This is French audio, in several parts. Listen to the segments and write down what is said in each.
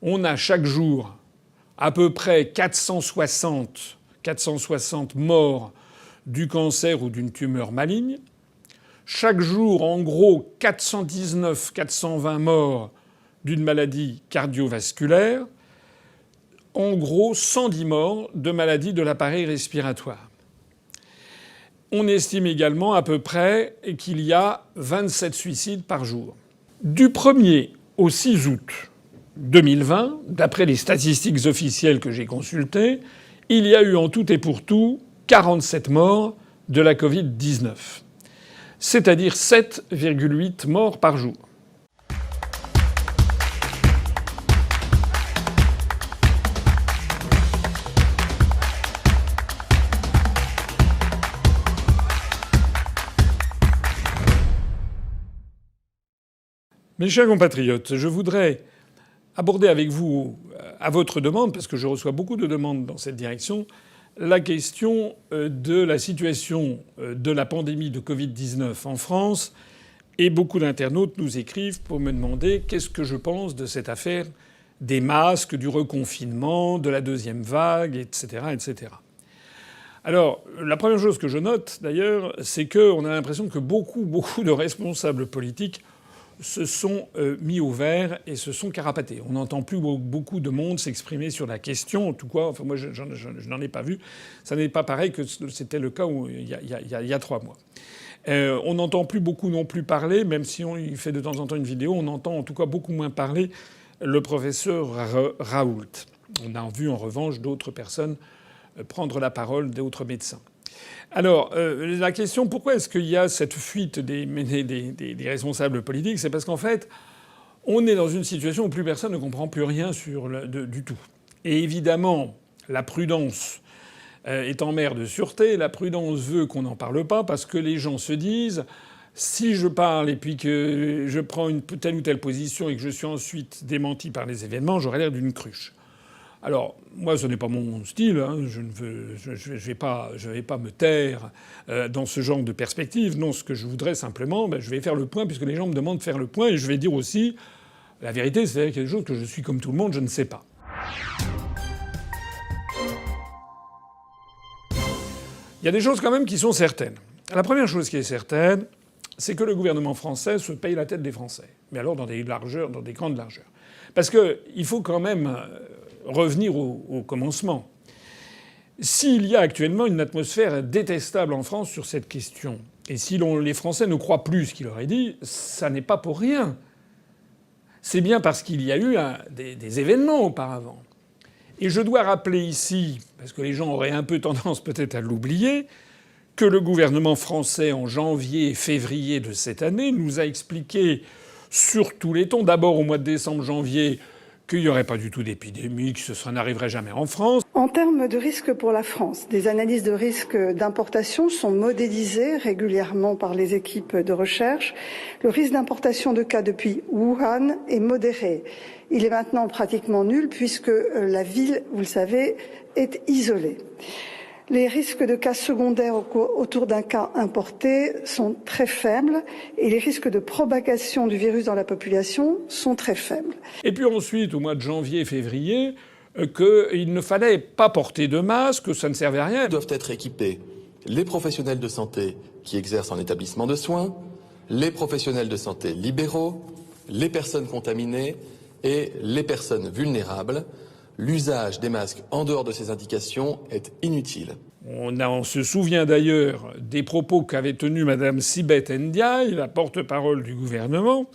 on a chaque jour à peu près 460 morts du cancer ou d'une tumeur maligne. Chaque jour, en gros, 420 morts d'une maladie cardiovasculaire. En gros, 110 morts de maladies de l'appareil respiratoire. On estime également à peu près qu'il y a 27 suicides par jour. Du 1er au 6 août 2020, d'après les statistiques officielles que j'ai consultées, il y a eu en tout et pour tout 47 morts de la Covid-19. C'est-à-dire 7,8 morts par jour. Mes chers compatriotes, je voudrais aborder avec vous, à votre demande, parce que je reçois beaucoup de demandes dans cette direction, la question de la situation de la pandémie de Covid-19 en France. Et beaucoup d'internautes nous écrivent pour me demander qu'est-ce que je pense de cette affaire des masques, du reconfinement, de la deuxième vague, etc., etc. Alors, la première chose que je note, d'ailleurs, c'est qu'on a l'impression que beaucoup de responsables politiques se sont mis au vert et se sont carapatés. On n'entend plus beaucoup de monde s'exprimer sur la question. En tout cas, enfin moi, je n'en ai pas vu. Ça n'est pas pareil que c'était le cas il y a 3 mois. On n'entend plus beaucoup non plus parler, même si il fait de temps en temps une vidéo, on entend en tout cas beaucoup moins parler le professeur Raoult. On a vu en revanche d'autres personnes prendre la parole, d'autres médecins. Alors, la question, pourquoi est-ce qu'il y a cette fuite des responsables politiques? C'est parce qu'en fait, on est dans une situation où plus personne ne comprend plus rien du tout. Et évidemment, la prudence est en mer de sûreté. La prudence veut qu'on n'en parle pas parce que les gens se disent si je parle et puis que je prends une telle ou telle position et que je suis ensuite démenti par les événements, j'aurai l'air d'une cruche. Alors, moi, ce n'est pas mon style. Hein. Je vais pas me taire dans ce genre de perspective. Non, ce que je voudrais simplement, je vais faire le point puisque les gens me demandent de faire le point. Et je vais dire aussi la vérité, c'est-à-dire qu'il y a des choses que je suis comme tout le monde, je ne sais pas. Il y a des choses quand même qui sont certaines. La première chose qui est certaine, c'est que le gouvernement français se paye la tête des Français. Mais alors dans des grandes largeurs. Parce qu'il faut quand même revenir au commencement. S'il y a actuellement une atmosphère détestable en France sur cette question, et si les Français ne croient plus ce qu'il leur est dit, ça n'est pas pour rien. C'est bien parce qu'il y a eu des événements auparavant. Et je dois rappeler ici, parce que les gens auraient un peu tendance peut-être à l'oublier, que le gouvernement français, en janvier et février de cette année, nous a expliqué sur tous les tons, d'abord au mois de décembre-janvier, qu'il n'y aurait pas du tout d'épidémie, que ça n'arriverait jamais en France. En termes de risque pour la France, des analyses de risque d'importation sont modélisées régulièrement par les équipes de recherche. Le risque d'importation de cas depuis Wuhan est modéré. Il est maintenant pratiquement nul puisque la ville, vous le savez, est isolée. Les risques de cas secondaires autour d'un cas importé sont très faibles et les risques de propagation du virus dans la population sont très faibles. Et puis ensuite, au mois de janvier et février, qu'il ne fallait pas porter de masque, que ça ne servait à rien. Doivent être équipés les professionnels de santé qui exercent en établissement de soins, les professionnels de santé libéraux, les personnes contaminées et les personnes vulnérables. L'usage des masques en dehors de ces indications est inutile. On se souvient d'ailleurs des propos qu'avait tenus Mme Sibeth Ndiaye, la porte-parole du gouvernement,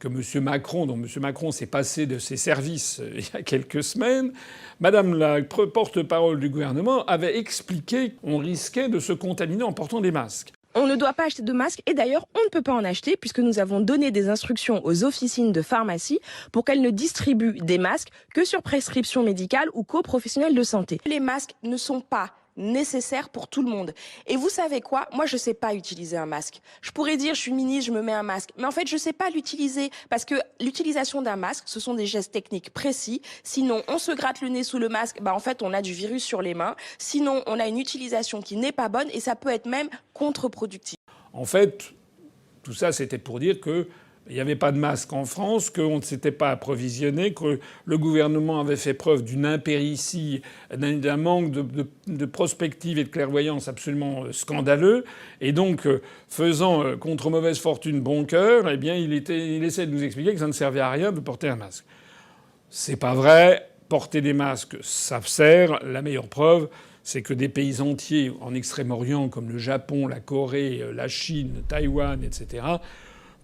dont M. Macron s'est passé de ses services il y a quelques semaines. Madame la porte-parole du gouvernement avait expliqué qu'on risquait de se contaminer en portant des masques. On ne doit pas acheter de masques et d'ailleurs on ne peut pas en acheter puisque nous avons donné des instructions aux officines de pharmacie pour qu'elles ne distribuent des masques que sur prescription médicale ou qu'aux professionnels de santé. Les masques ne sont pas nécessaires pour tout le monde. Et vous savez quoi? Moi, je sais pas utiliser un masque. Je pourrais dire, je suis ministre, je me mets un masque. Mais en fait, je sais pas l'utiliser parce que l'utilisation d'un masque, ce sont des gestes techniques précis. Sinon, on se gratte le nez sous le masque, en fait, on a du virus sur les mains. Sinon, on a une utilisation qui n'est pas bonne et ça peut être même contre-productif. En fait, tout ça, c'était pour dire que il n'y avait pas de masques en France, qu'on ne s'était pas approvisionné, que le gouvernement avait fait preuve d'une impéritie, d'un manque de prospective et de clairvoyance absolument scandaleux. Et donc, faisant contre mauvaise fortune bon cœur, eh bien, il essayait de nous expliquer que ça ne servait à rien de porter un masque. C'est pas vrai. Porter des masques, ça sert. La meilleure preuve, c'est que des pays entiers en Extrême-Orient, comme le Japon, la Corée, la Chine, Taïwan, etc.,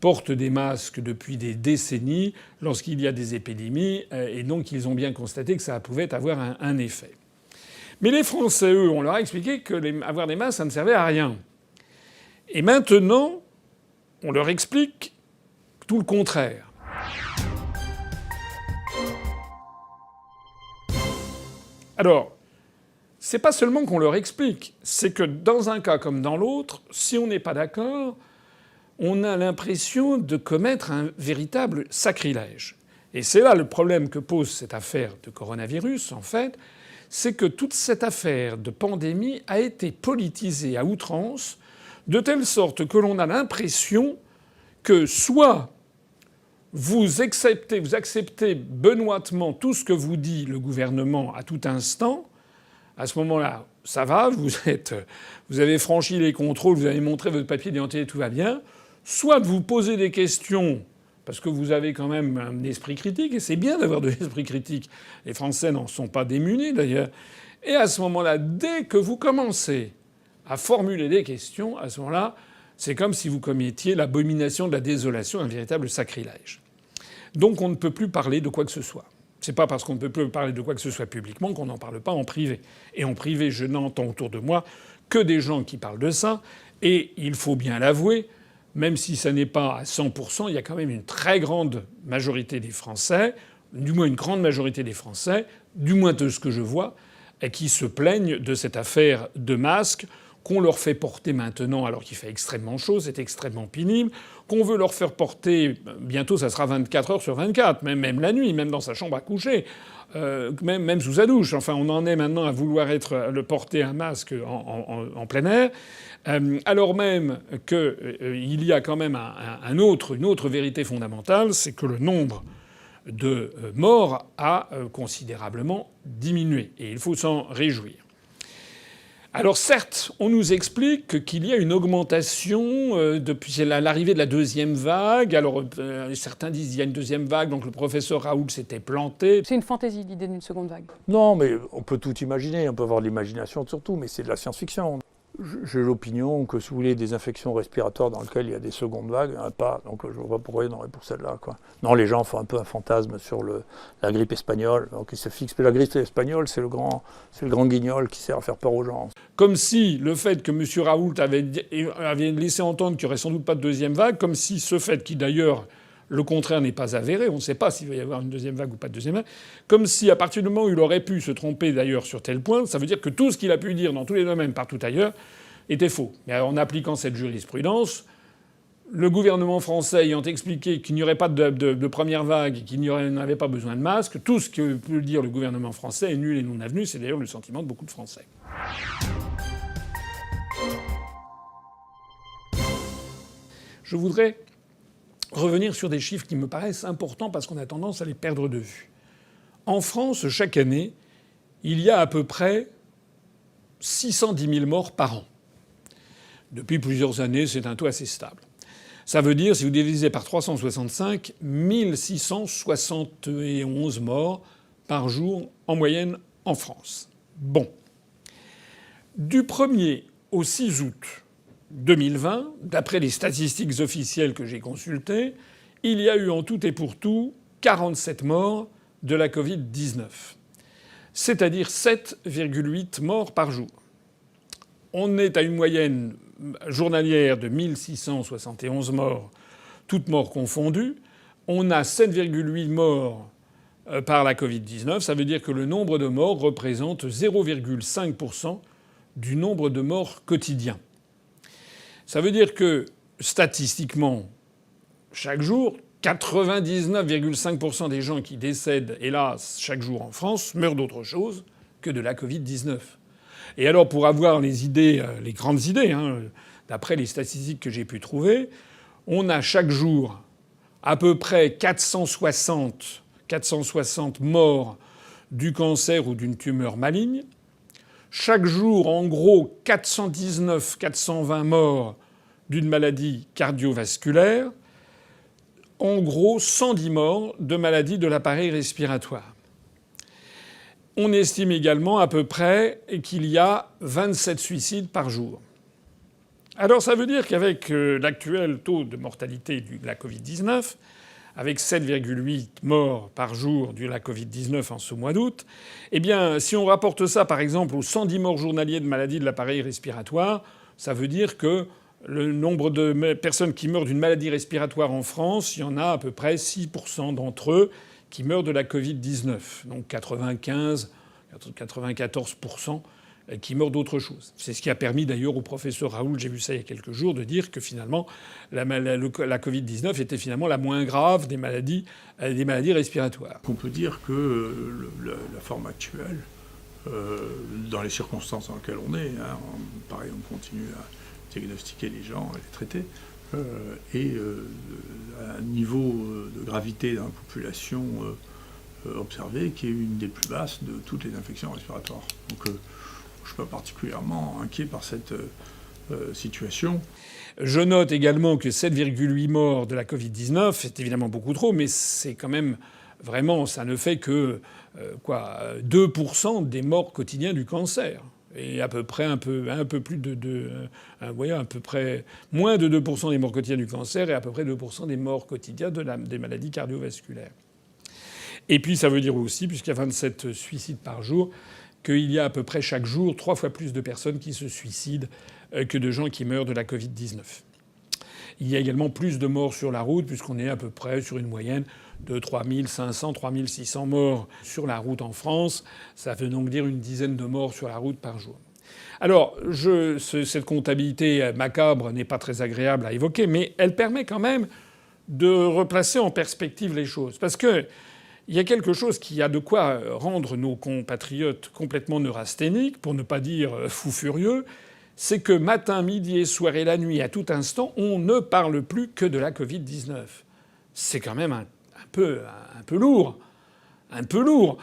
portent des masques depuis des décennies lorsqu'il y a des épidémies, et donc ils ont bien constaté que ça pouvait avoir un effet. Mais les Français, eux, on leur a expliqué que avoir des masques, ça ne servait à rien. Et maintenant, on leur explique tout le contraire. Alors, c'est pas seulement qu'on leur explique, c'est que dans un cas comme dans l'autre, si on n'est pas d'accord, on a l'impression de commettre un véritable sacrilège. Et c'est là le problème que pose cette affaire de coronavirus, en fait, c'est que toute cette affaire de pandémie a été politisée à outrance, de telle sorte que l'on a l'impression que soit vous acceptez benoîtement tout ce que vous dit le gouvernement à tout instant. À ce moment-là, ça va, vous avez franchi les contrôles, vous avez montré votre papier d'identité, tout va bien. Soit vous posez des questions, parce que vous avez quand même un esprit critique, et c'est bien d'avoir de l'esprit critique. Les Français n'en sont pas démunis, d'ailleurs. Et à ce moment-là, dès que vous commencez à formuler des questions, à ce moment-là, c'est comme si vous commettiez l'abomination de la désolation, un véritable sacrilège. Donc on ne peut plus parler de quoi que ce soit. C'est pas parce qu'on ne peut plus parler de quoi que ce soit publiquement qu'on n'en parle pas en privé. Et en privé, je n'entends autour de moi que des gens qui parlent de ça. Et il faut bien l'avouer, même si ça n'est pas à 100%, il y a quand même une très grande majorité des Français, du moins une grande majorité des Français, du moins de ce que je vois, qui se plaignent de cette affaire de masques qu'on leur fait porter maintenant alors qu'il fait extrêmement chaud, c'est extrêmement pénible, qu'on veut leur faire porter, bientôt ça sera 24 heures sur 24, même la nuit, même dans sa chambre à coucher, même sous sa douche. Enfin, on en est maintenant à vouloir porter un masque en plein air, alors même qu'il y a quand même une autre vérité fondamentale, c'est que le nombre de morts a considérablement diminué. Et il faut s'en réjouir. Alors certes, on nous explique qu'il y a une augmentation depuis l'arrivée de la deuxième vague. Alors certains disent qu'il y a une deuxième vague, donc le professeur Raoult s'était planté. C'est une fantaisie, l'idée d'une seconde vague. Non, mais on peut tout imaginer, on peut avoir de l'imagination surtout, mais c'est de la science-fiction. J'ai l'opinion que si vous voulez des infections respiratoires dans lesquelles il y a des secondes vagues, il n'y en a pas. Donc je ne vois pas pourquoi il y en aurait pour celle-là, quoi. Non, les gens font un peu un fantasme sur la grippe espagnole. Donc ils se fixent. Mais la grippe espagnole, c'est le grand guignol qui sert à faire peur aux gens. Comme si le fait que M. Raoult avait laissé entendre qu'il n'y aurait sans doute pas de deuxième vague, comme si ce fait qui d'ailleurs le contraire n'est pas avéré, on ne sait pas s'il va y avoir une deuxième vague ou pas de deuxième vague, comme si à partir du moment où il aurait pu se tromper d'ailleurs sur tel point, ça veut dire que tout ce qu'il a pu dire dans tous les domaines partout ailleurs était faux. Mais en appliquant cette jurisprudence, le gouvernement français ayant expliqué qu'il n'y aurait pas de première vague et qu'il n'avait pas besoin de masque, tout ce que peut dire le gouvernement français est nul et non avenu. C'est d'ailleurs le sentiment de beaucoup de Français. Je voudrais revenir sur des chiffres qui me paraissent importants parce qu'on a tendance à les perdre de vue. En France, chaque année, il y a à peu près 610 000 morts par an. Depuis plusieurs années, c'est un taux assez stable. Ça veut dire, si vous divisez par 365, 1671 morts par jour en moyenne en France. Bon. Du 1er au 6 août 2020, d'après les statistiques officielles que j'ai consultées, il y a eu en tout et pour tout 47 morts de la Covid-19. C'est-à-dire 7,8 morts par jour. On est à une moyenne journalière de 1671 morts, toutes morts confondues. On a 7,8 morts par la Covid-19. Ça veut dire que le nombre de morts représente 0,5% du nombre de morts quotidiens. Ça veut dire que, statistiquement, chaque jour, 99,5% des gens qui décèdent, hélas, chaque jour en France, meurent d'autre chose que de la Covid-19. Et alors, pour avoir les idées, les grandes idées, d'après les statistiques que j'ai pu trouver, on a chaque jour à peu près 460 morts du cancer ou d'une tumeur maligne. Chaque jour, en gros, 419-420 morts d'une maladie cardiovasculaire. En gros, 110 morts de maladies de l'appareil respiratoire. On estime également à peu près qu'il y a 27 suicides par jour. Alors ça veut dire qu'avec l'actuel taux de mortalité de la Covid-19, avec 7,8 morts par jour de la Covid-19 en ce mois d'août, eh bien, si on rapporte ça par exemple aux 110 morts journaliers de maladies de l'appareil respiratoire, ça veut dire que le nombre de personnes qui meurent d'une maladie respiratoire en France, il y en a à peu près 6% d'entre eux qui meurent de la Covid-19. Donc 94% qui meurent d'autre chose. C'est ce qui a permis d'ailleurs au professeur Raoult, j'ai vu ça il y a quelques jours, de dire que finalement la Covid-19 était finalement la moins grave des maladies respiratoires. On peut dire que la forme actuelle, dans les circonstances dans lesquelles on est, pareil, on continue à diagnostiquer les gens, à les traiter, et à un niveau de gravité dans la population observée qui est une des plus basses de toutes les infections respiratoires. Donc je ne suis pas particulièrement inquiet par cette situation. Je note également que 7,8 morts de la Covid-19, c'est évidemment beaucoup trop, mais c'est quand même vraiment, ça ne fait que 2% des morts quotidiens du cancer. Et à peu près un peu plus à peu près moins de 2% des morts quotidiens du cancer et à peu près 2% des morts quotidiens des maladies cardiovasculaires. Et puis ça veut dire aussi, puisqu'il y a 27 suicides par jour, qu'il y a à peu près chaque jour 3 fois plus de personnes qui se suicident que de gens qui meurent de la Covid-19. Il y a également plus de morts sur la route, puisqu'on est à peu près sur une moyenne de 3500, 3600 morts sur la route en France. Ça veut donc dire une dizaine de morts sur la route par jour. Alors, cette comptabilité macabre n'est pas très agréable à évoquer, mais elle permet quand même de replacer en perspective les choses. Parce que il y a quelque chose qui a de quoi rendre nos compatriotes complètement neurasthéniques, pour ne pas dire fous furieux, c'est que matin, midi et soir et la nuit, à tout instant, on ne parle plus que de la Covid-19. C'est quand même un peu lourd. Un peu lourd.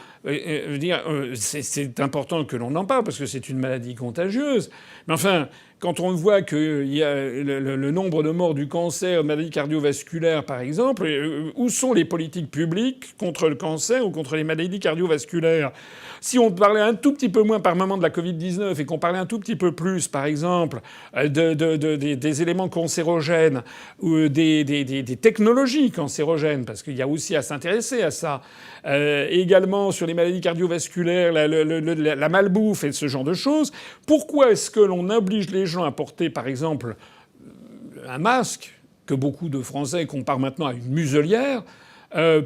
C'est important que l'on en parle parce que c'est une maladie contagieuse. Mais enfin, quand on voit qu'il y a le nombre de morts du cancer, de maladies cardiovasculaires par exemple, où sont les politiques publiques contre le cancer ou contre les maladies cardiovasculaires ? Si on parlait un tout petit peu moins par moment de la Covid-19 et qu'on parlait un tout petit peu plus, par exemple, des éléments cancérogènes ou des technologies cancérogènes, parce qu'il y a aussi à s'intéresser à ça, également sur les maladies cardiovasculaires, la malbouffe et ce genre de choses, pourquoi est-ce que l'on oblige les gens à porter, par exemple, un masque que beaucoup de Français comparent maintenant à une muselière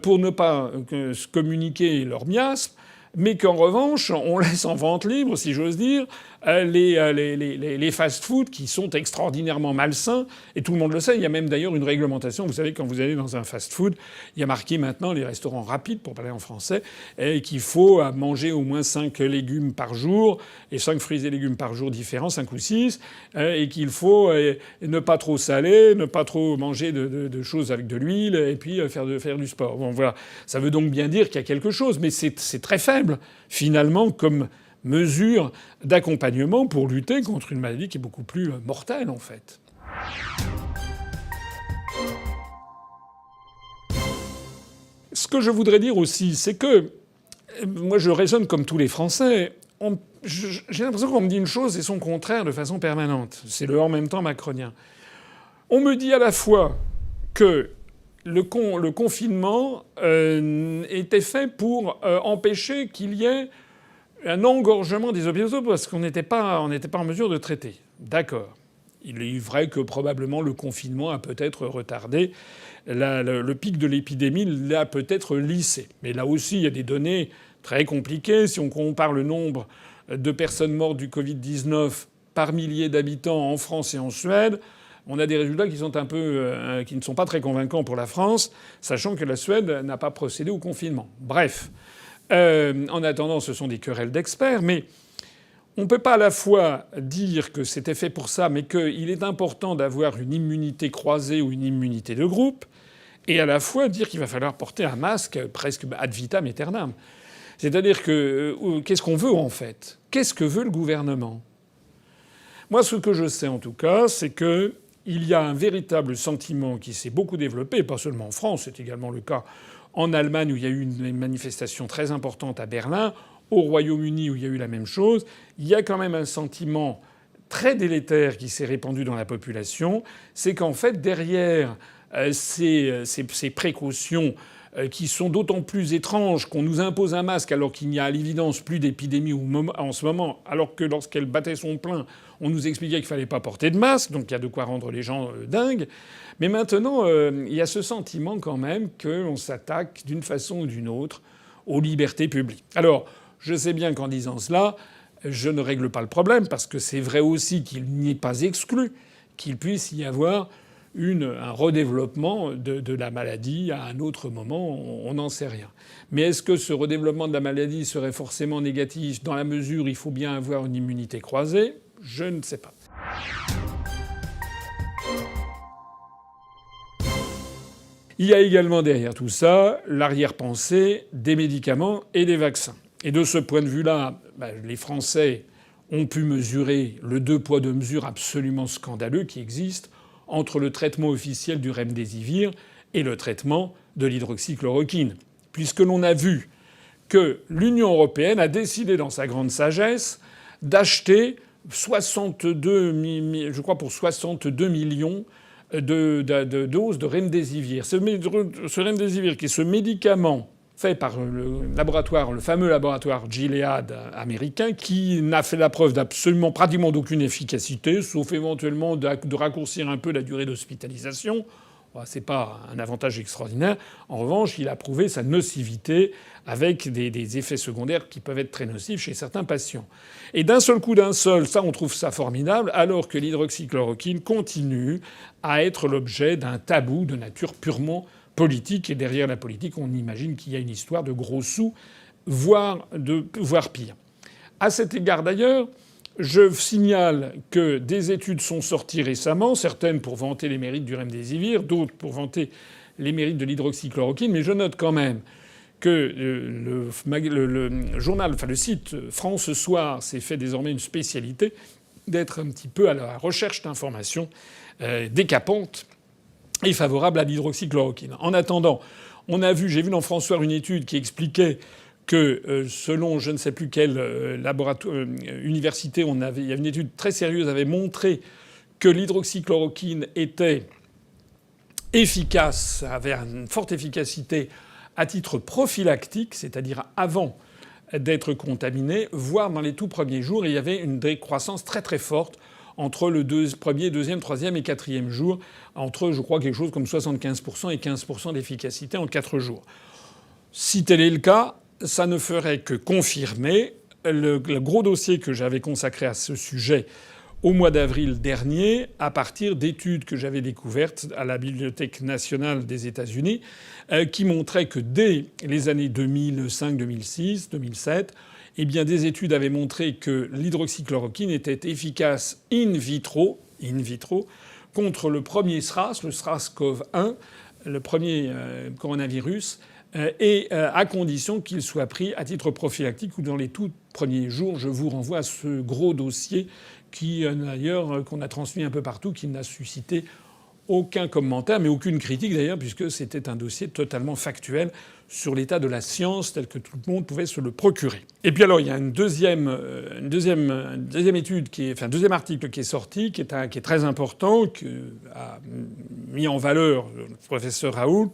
pour ne pas se communiquer leur miasme, mais qu'en revanche, on laisse en vente libre, si j'ose dire, les fast-foods qui sont extraordinairement malsains. Et tout le monde le sait. Il y a même d'ailleurs une réglementation. Vous savez, quand vous allez dans un fast-food, il y a marqué maintenant les restaurants rapides, pour parler en français, et qu'il faut manger au moins 5 légumes par jour et 5 fruits et légumes par jour différents, 5 ou 6, et qu'il faut ne pas trop saler, ne pas trop manger de choses avec de l'huile, et puis faire du sport. Bon, voilà. Ça veut donc bien dire qu'il y a quelque chose, mais c'est très faible, finalement, comme mesure d'accompagnement pour lutter contre une maladie qui est beaucoup plus mortelle, en fait. Ce que je voudrais dire aussi, c'est que moi je raisonne comme tous les Français. J'ai l'impression qu'on me dit une chose et son contraire de façon permanente. C'est le en même temps macronien. On me dit à la fois que le confinement était fait pour empêcher qu'il y ait un engorgement des hôpitaux parce qu'on n'était pas en mesure de traiter. D'accord. Il est vrai que probablement le confinement a peut-être retardé le pic de l'épidémie, l'a peut-être lissé. Mais là aussi, il y a des données très compliquées. Si on compare le nombre de personnes mortes du Covid-19 par millier d'habitants en France et en Suède, on a des résultats qui ne sont pas très convaincants pour la France, sachant que la Suède n'a pas procédé au confinement. Bref. En attendant, ce sont des querelles d'experts, mais on ne peut pas à la fois dire que c'était fait pour ça, mais qu'il est important d'avoir une immunité croisée ou une immunité de groupe, et à la fois dire qu'il va falloir porter un masque presque ad vitam aeternam. C'est-à-dire que qu'est-ce qu'on veut en fait ? Qu'est-ce que veut le gouvernement ? Moi, ce que je sais en tout cas, c'est que il y a un véritable sentiment qui s'est beaucoup développé, pas seulement en France, c'est également le cas en Allemagne où il y a eu une manifestation très importante à Berlin, au Royaume-Uni où il y a eu la même chose. Il y a quand même un sentiment très délétère qui s'est répandu dans la population, c'est qu'en fait derrière ces précautions qui sont d'autant plus étranges qu'on nous impose un masque alors qu'il n'y a à l'évidence plus d'épidémie en ce moment, alors que lorsqu'elle battait son plein, on nous expliquait qu'il fallait pas porter de masque, donc il y a de quoi rendre les gens dingues. Mais maintenant, il y a ce sentiment quand même qu'on s'attaque d'une façon ou d'une autre aux libertés publiques. Alors, je sais bien qu'en disant cela, je ne règle pas le problème, parce que c'est vrai aussi qu'il n'est pas exclu qu'il puisse y avoir un redéveloppement de la maladie à un autre moment, on n'en sait rien. Mais est-ce que ce redéveloppement de la maladie serait forcément négatif dans la mesure où il faut bien avoir une immunité croisée ? Je ne sais pas. Il y a également derrière tout ça l'arrière-pensée des médicaments et des vaccins. Et de ce point de vue-là, les Français ont pu mesurer le deux poids deux mesures absolument scandaleux qui existe entre le traitement officiel du remdesivir et le traitement de l'hydroxychloroquine. Puisque l'on a vu que l'Union européenne a décidé dans sa grande sagesse d'acheter 62 millions de doses de remdesivir. Ce remdesivir qui est ce médicament fait par le fameux laboratoire Gilead américain, qui n'a fait la preuve d'absolument pratiquement d'aucune efficacité, sauf éventuellement de raccourcir un peu la durée d'hospitalisation. C'est pas un avantage extraordinaire. En revanche, il a prouvé sa nocivité avec des effets secondaires qui peuvent être très nocifs chez certains patients. Et d'un seul coup, ça, on trouve ça formidable, alors que l'hydroxychloroquine continue à être l'objet d'un tabou de nature purement politique. Et derrière la politique, on imagine qu'il y a une histoire de gros sous, voire pire. À cet égard d'ailleurs, je signale que des études sont sorties récemment, certaines pour vanter les mérites du remdesivir, d'autres pour vanter les mérites de l'hydroxychloroquine, mais je note quand même que le site France Soir s'est fait désormais une spécialité d'être un petit peu à la recherche d'informations décapantes et favorables à l'hydroxychloroquine. En attendant, j'ai vu dans France Soir une étude qui expliquait que selon je ne sais plus quelle université, il y a une étude très sérieuse avait montré que l'hydroxychloroquine était efficace, avait une forte efficacité à titre prophylactique, c'est-à-dire avant d'être contaminé, voire dans les tout premiers jours. Et il y avait une décroissance très très forte entre le premier, deuxième, troisième et quatrième jour, entre, je crois, quelque chose comme 75% et 15% d'efficacité en 4 jours. Si tel est le cas, ça ne ferait que confirmer le gros dossier que j'avais consacré à ce sujet au mois d'avril dernier, à partir d'études que j'avais découvertes à la Bibliothèque nationale des États-Unis, qui montraient que dès les années 2005, 2006, 2007, eh bien, des études avaient montré que l'hydroxychloroquine était efficace in vitro, contre le premier SRAS, le SRAS-CoV-1, le premier coronavirus, et à condition qu'il soit pris à titre prophylactique ou dans les tout premiers jours. Je vous renvoie à ce gros dossier qu'on a transmis un peu partout, qui n'a suscité aucun commentaire, mais aucune critique d'ailleurs, puisque c'était un dossier totalement factuel sur l'état de la science tel que tout le monde pouvait se le procurer. Et puis alors il y a un deuxième article qui est sorti, qui est très important, qu'a mis en valeur le professeur Raoult.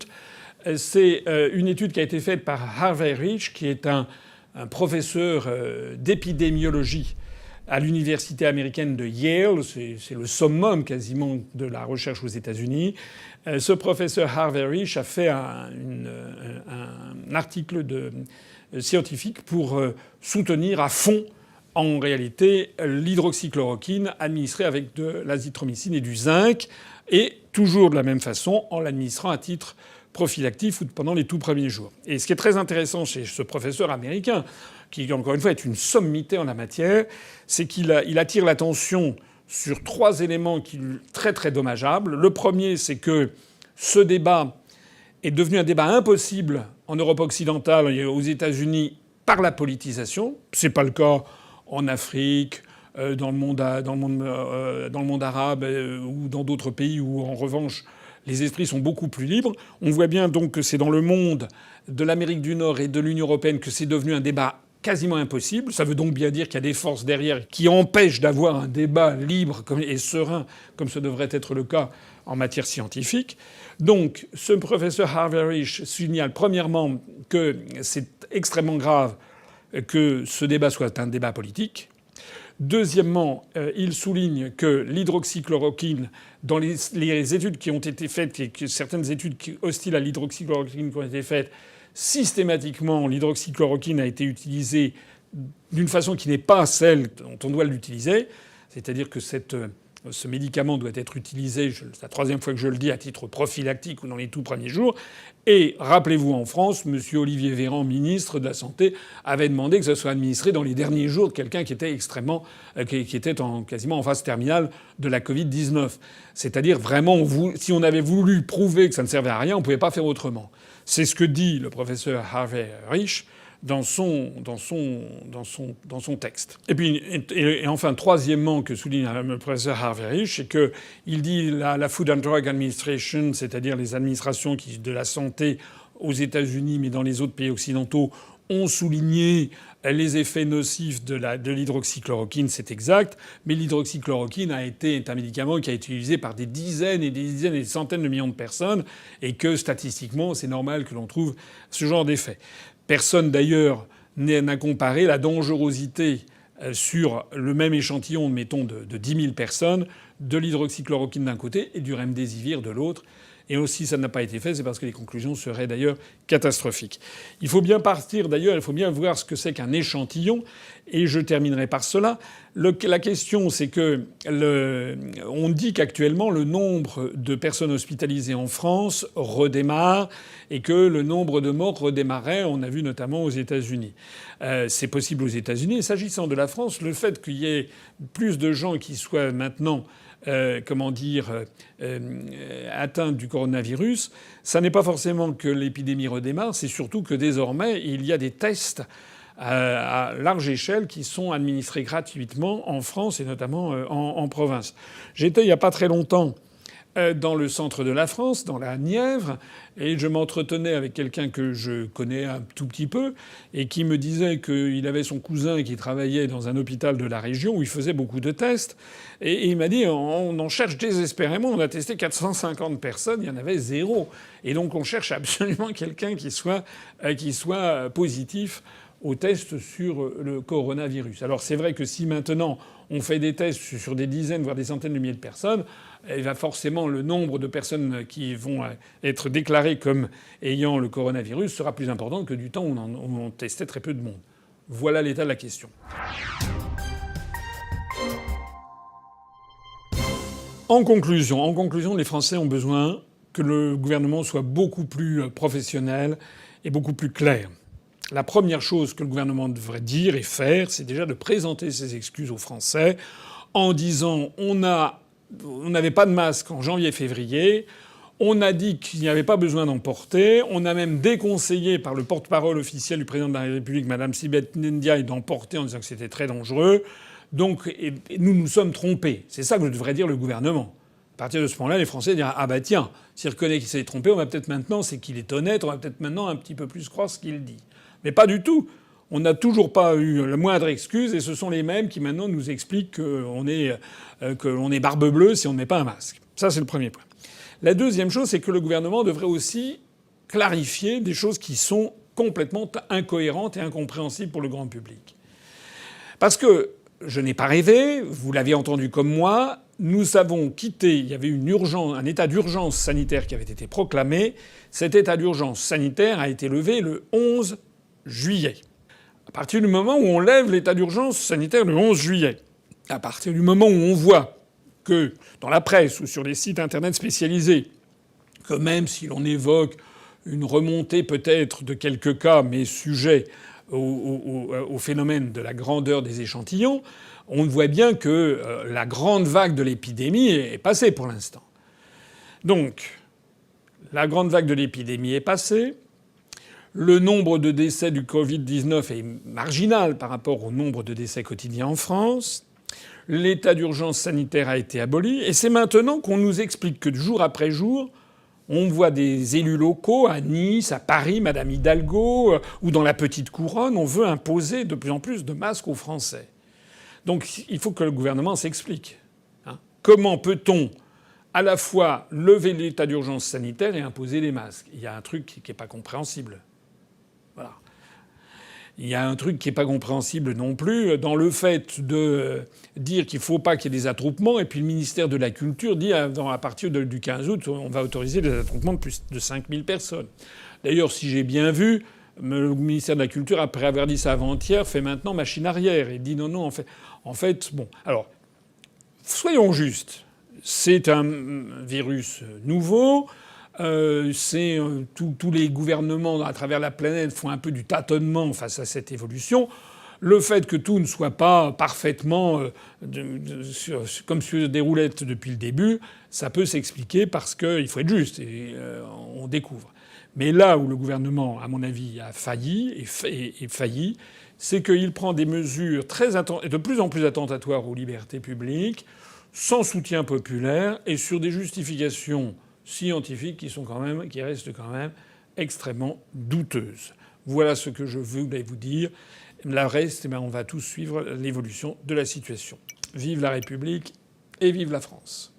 C'est une étude qui a été faite par Harvey Risch, qui est un professeur d'épidémiologie à l'université américaine de Yale. C'est le summum quasiment de la recherche aux États-Unis. Ce professeur Harvey Risch a fait un article scientifique pour soutenir à fond, en réalité, l'hydroxychloroquine administrée avec de l'azithromycine et du zinc, et toujours de la même façon en l'administrant à titre prophylactique ou pendant les tout premiers jours. Et ce qui est très intéressant chez ce professeur américain, qui encore une fois est une sommité en la matière, c'est qu'il attire l'attention sur 3 éléments très très dommageables. Le premier, c'est que ce débat est devenu un débat impossible en Europe occidentale et aux États-Unis par la politisation. C'est pas le cas en Afrique, dans le monde arabe ou dans d'autres pays où, en revanche, les esprits sont beaucoup plus libres. On voit bien donc que c'est dans le monde de l'Amérique du Nord et de l'Union européenne que c'est devenu un débat quasiment impossible. Ça veut donc bien dire qu'il y a des forces derrière qui empêchent d'avoir un débat libre et serein comme ce devrait être le cas en matière scientifique. Donc ce professeur Harvey Risch signale premièrement que c'est extrêmement grave que ce débat soit un débat politique. Deuxièmement, il souligne que l'hydroxychloroquine, dans les études qui ont été faites, et que certaines études hostiles à l'hydroxychloroquine qui ont été faites, systématiquement, l'hydroxychloroquine a été utilisée d'une façon qui n'est pas celle dont on doit l'utiliser. C'est-à-dire que ce médicament doit être utilisé, c'est la troisième fois que je le dis, à titre prophylactique ou dans les tout premiers jours. Et rappelez-vous, en France, M. Olivier Véran, ministre de la Santé, avait demandé que ça soit administré dans les derniers jours de quelqu'un qui était quasiment en phase terminale de la Covid-19. C'est-à-dire vraiment, si on avait voulu prouver que ça ne servait à rien, on ne pouvait pas faire autrement. C'est ce que dit le professeur Harvey Risch dans son texte. Et puis, et enfin, troisièmement, que souligne le professeur Harvey Risch, c'est que il dit la Food and Drug Administration, c'est-à-dire les administrations de la santé aux États-Unis, mais dans les autres pays occidentaux, ont souligné les effets nocifs de l'hydroxychloroquine, c'est exact, mais l'hydroxychloroquine est un médicament qui a été utilisé par des dizaines et des dizaines et des centaines de millions de personnes, et que statistiquement, c'est normal que l'on trouve ce genre d'effet. Personne d'ailleurs n'a comparé la dangerosité sur le même échantillon, mettons, de 10 000 personnes, de l'hydroxychloroquine d'un côté et du remdesivir de l'autre. Et aussi, ça n'a pas été fait, c'est parce que les conclusions seraient d'ailleurs catastrophiques. Il faut bien voir ce que c'est qu'un échantillon. Et je terminerai par cela. La question, c'est que on dit qu'actuellement, le nombre de personnes hospitalisées en France redémarre et que le nombre de morts redémarrait. On a vu notamment aux États-Unis. C'est possible aux États-Unis. Et s'agissant de la France, le fait qu'il y ait plus de gens qui soient maintenant atteints du coronavirus, ça n'est pas forcément que l'épidémie redémarre, c'est surtout que désormais, il y a des tests à large échelle qui sont administrés gratuitement en France et notamment en province. J'étais il n'y a pas très longtemps dans le centre de la France, dans la Nièvre, et je m'entretenais avec quelqu'un que je connais un tout petit peu et qui me disait qu'il avait son cousin qui travaillait dans un hôpital de la région où il faisait beaucoup de tests. Et il m'a dit on en cherche désespérément. On a testé 450 personnes, il y en avait 0. Et donc on cherche absolument quelqu'un qui soit positif au test sur le coronavirus. Alors c'est vrai que si maintenant on fait des tests sur des dizaines, voire des centaines de milliers de personnes, il va forcément le nombre de personnes qui vont être déclarées comme ayant le coronavirus sera plus important que du temps où on testait très peu de monde. Voilà l'état de la question. En conclusion, les Français ont besoin que le gouvernement soit beaucoup plus professionnel et beaucoup plus clair. La première chose que le gouvernement devrait dire et faire, c'est déjà de présenter ses excuses aux Français en disant on n'avait pas de masque en janvier-février, on a dit qu'il n'y avait pas besoin d'en porter, on a même déconseillé par le porte-parole officiel du président de la République, Mme Sibeth Ndiaye, d'en porter en disant que c'était très dangereux. Donc nous nous sommes trompés. C'est ça que devrait dire le gouvernement. À partir de ce moment-là, les Français diront ah bah tiens, s'il reconnaît qu'il s'est trompé, on va peut-être maintenant, c'est qu'il est honnête, on va peut-être maintenant un petit peu plus croire ce qu'il dit. Mais pas du tout. On n'a toujours pas eu la moindre excuse et ce sont les mêmes qui maintenant nous expliquent qu'on est barbe bleue si on ne met pas un masque. Ça, c'est le premier point. La deuxième chose, c'est que le gouvernement devrait aussi clarifier des choses qui sont complètement incohérentes et incompréhensibles pour le grand public. Parce que je n'ai pas rêvé, vous l'avez entendu comme moi, nous avons quitté, il y avait un état d'urgence sanitaire qui avait été proclamé. Cet état d'urgence sanitaire a été levé le 11 juillet. À partir du moment où on lève l'état d'urgence sanitaire le 11 juillet, à partir du moment où on voit que dans la presse ou sur les sites internet spécialisés, que même si l'on évoque une remontée peut-être de quelques cas, mais sujet au phénomène de la grandeur des échantillons, on voit bien que la grande vague de l'épidémie est passée pour l'instant. Donc, La grande vague de l'épidémie est passée. Le nombre de décès du Covid-19 est marginal par rapport au nombre de décès quotidiens en France. L'état d'urgence sanitaire a été aboli. Et c'est maintenant qu'on nous explique que jour après jour, on voit des élus locaux à Nice, à Paris, Madame Hidalgo, ou dans la petite couronne, on veut imposer de plus en plus de masques aux Français. Donc il faut que le gouvernement s'explique. Comment peut-on à la fois lever l'état d'urgence sanitaire et imposer les masques? Il y a un truc qui n'est pas compréhensible. Voilà. Il y a un truc qui n'est pas compréhensible non plus dans le fait de dire qu'il ne faut pas qu'il y ait des attroupements, et puis le ministère de la Culture dit à partir du 15 août, on va autoriser des attroupements de plus de 5000 personnes. D'ailleurs, si j'ai bien vu, le ministère de la Culture, après avoir dit ça avant-hier, fait maintenant machine arrière et dit non, en fait, bon. Alors, soyons justes. C'est un virus nouveau. Tous les gouvernements à travers la planète font un peu du tâtonnement face à cette évolution. Le fait que tout ne soit pas parfaitement comme sur des roulettes depuis le début, ça peut s'expliquer parce qu'il faut être juste et on découvre. Mais là où le gouvernement, à mon avis, a failli et failli, c'est qu'il prend des mesures de plus en plus attentatoires aux libertés publiques, sans soutien populaire et sur des justifications scientifiques qui restent quand même extrêmement douteuses. Voilà ce que je voulais vous dire. Le reste, on va tous suivre l'évolution de la situation. Vive la République et vive la France.